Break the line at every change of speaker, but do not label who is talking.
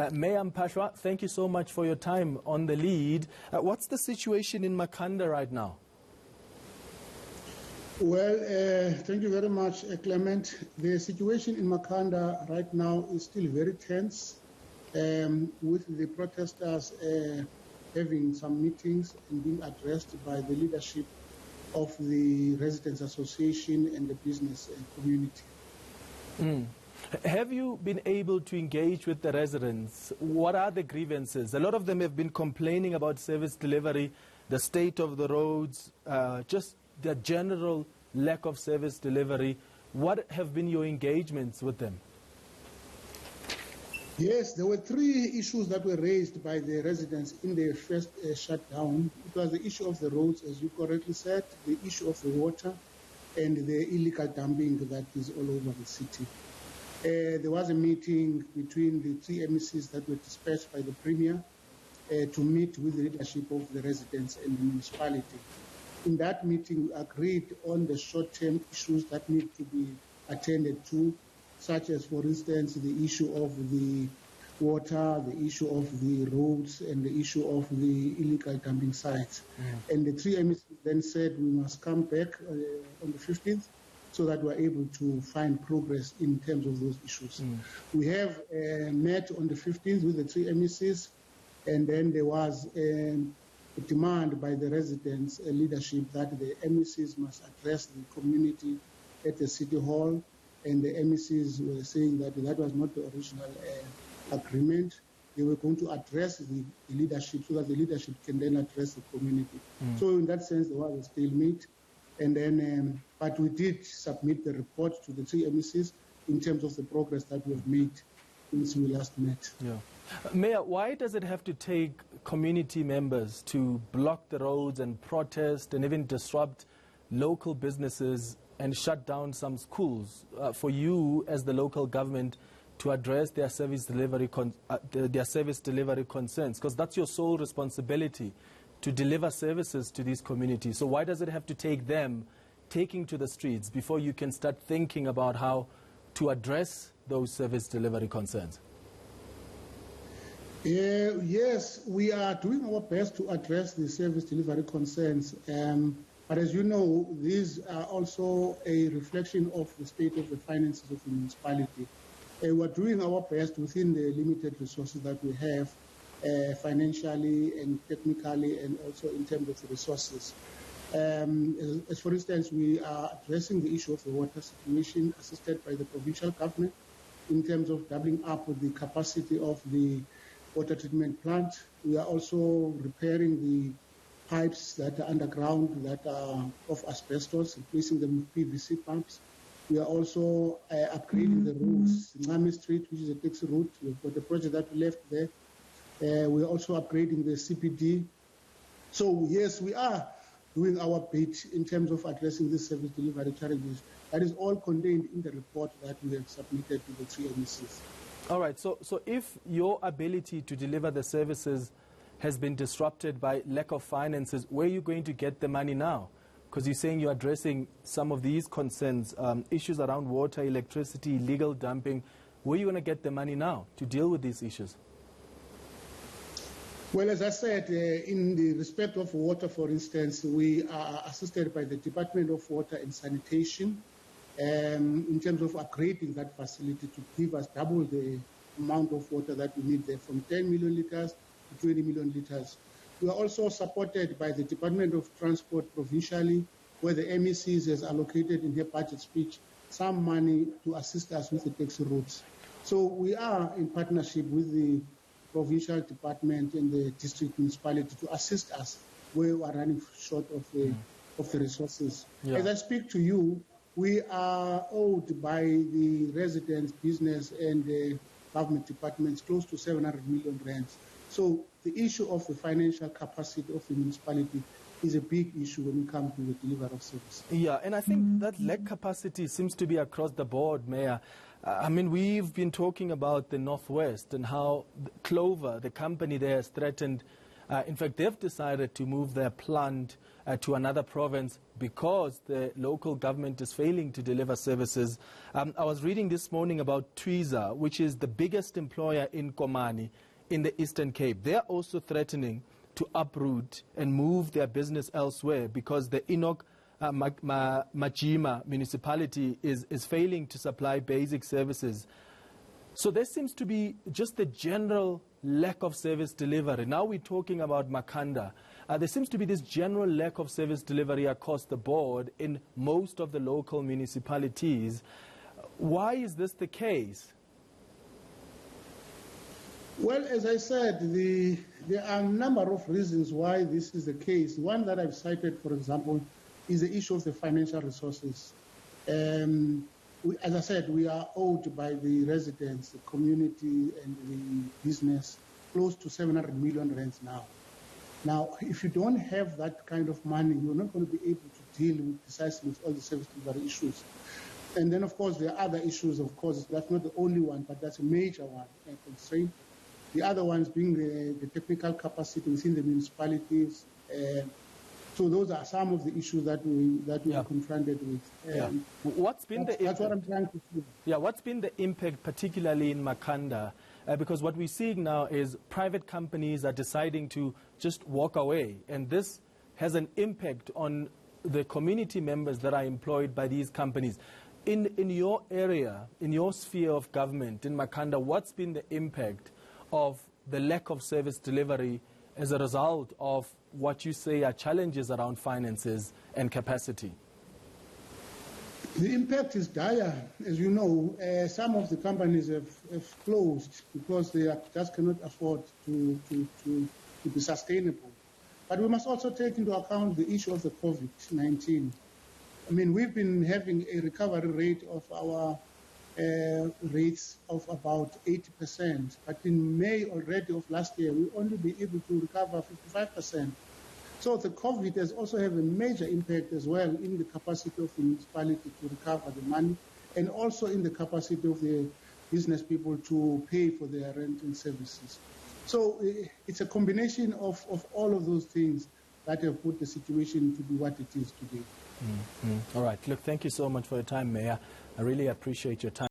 Mayor Mpashwa, thank you so much for your time on the lead. What's the situation in Makhanda right now?
Well, thank you very much, Clement. The situation in Makhanda right now is still very tense, with the protesters having some meetings and being addressed by the leadership of the Residents Association and the business community.
Have you been able to engage with the residents? What are the grievances? A lot of them have been complaining about service delivery, the state of the roads, just the general lack of service delivery. What have been your engagements with them?
Yes, there were three issues that were raised by the residents in the first shutdown. It was the issue of the roads, as you correctly said, the issue of the water, and the illegal dumping that is all over the city. There was a meeting between the three MECs that were dispatched by the Premier to meet with the leadership of the residents and the municipality. In that meeting, we agreed on the short-term issues that need to be attended to, such as, for instance, the issue of the water, the issue of the roads, and the issue of the illegal dumping sites. And the three MECs then said we must come back on the 15th so that we're able to find progress in terms of those issues. We have met on the 15th with the three MECs, and then there was a demand by the residents' leadership that the MECs must address the community at the City Hall, and the MECs were saying that that was not the original agreement. They were going to address the leadership so that the leadership can then address the community. So in that sense, there was a stalemate. And then, but we did submit the report to the three MECs in terms of the progress that we've made since we last met.
Yeah. Mayor, why does it have to take community members to block the roads and protest and even disrupt local businesses and shut down some schools for you as the local government to address their service delivery concerns? Because that's your sole responsibility, to deliver services to these communities. So why does it have to take them taking to the streets before you can start thinking about how to address those service delivery concerns?
Yes, we are doing our best to address the service delivery concerns. But as you know, these are also a reflection of the state of the finances of the municipality. We're doing our best within the limited resources that we have, financially and technically, and also in terms of the resources. As for instance, we are addressing the issue of the water situation assisted by the provincial government in terms of doubling up the capacity of the water treatment plant. We are also repairing the pipes that are underground that are of asbestos, replacing them with PVC pumps. We are also upgrading the roads, Ngami Street, which is a taxi route. We've got a project that we left there. We are also upgrading the CPD. So yes, we are doing our bit in terms of addressing these service delivery challenges. That is all contained in the report that we have submitted to the three MECs.
All right, so if your ability to deliver the services has been disrupted by lack of finances, where are you going to get the money now? Because you're saying you're addressing some of these concerns, issues around water, electricity, illegal dumping. Where are you going to get the money now to deal with these issues?
Well, as I said, in the respect of water, for instance, we are assisted by the Department of Water and Sanitation in terms of upgrading that facility to give us double the amount of water that we need there, from 10 million litres to 20 million litres. We are also supported by the Department of Transport provincially, where the MECs has allocated in their budget speech some money to assist us with the taxi routes. So we are in partnership with the provincial department and the district municipality to assist us where we are running short of the resources. Yeah. As I speak to you, we are owed by the residents, business, and the government departments close to 700 million rands. So the issue of the financial capacity of the municipality is a big issue when it comes to the delivery of service.
Yeah, and I think that lack capacity seems to be across the board, Mayor. I mean, we've been talking about the Northwest and how Clover, the company there, has threatened In fact, they've decided to move their plant to another province because the local government is failing to deliver services. I was reading this morning about Twiza, which is the biggest employer in Komani in the Eastern Cape. They're also threatening to uproot and move their business elsewhere because the Enoch Majima municipality is failing to supply basic services. So there seems to be just the general lack of service delivery. Now we're talking about Makhanda. There seems to be this general lack of service delivery across the board in most of the local municipalities. Why is this the case?
Well, as I said, there are a number of reasons why this is the case. One that I've cited, for example, is the issue of the financial resources. As I said, we are owed by the residents, the community, and the business close to 700 million rands now. Now, if you don't have that kind of money, you're not going to be able to deal precisely with all the service delivery issues. And then, of course, there are other issues, of course. That's not the only one, but that's a major one, a constraint. The other ones being the technical capacity within the municipalities. So those are some of the issues that we are confronted with.
What's been the impact?
That's what I'm trying to say.
Yeah, what's been the impact, particularly in Makhanda? Because what we're seeing now is private companies are deciding to just walk away, and this has an impact on the community members that are employed by these companies. In your area, in your sphere of government, in Makhanda, what's been the impact of the lack of service delivery as a result of what you say are challenges around finances and capacity?
The impact is dire. As you know, some of the companies have closed because they just cannot afford to be sustainable. But we must also take into account the issue of the COVID-19. I mean, we've been having a recovery rate of our rates of about 80%, but in May already of last year, we only be able to recover 55%. So the COVID has also had a major impact as well in the capacity of the municipality to recover the money, and also in the capacity of the business people to pay for their rent and services. So it's a combination of all of those things that have put the situation to be what it is today.
All right. Look, thank you so much for your time, Mayor. I really appreciate your time.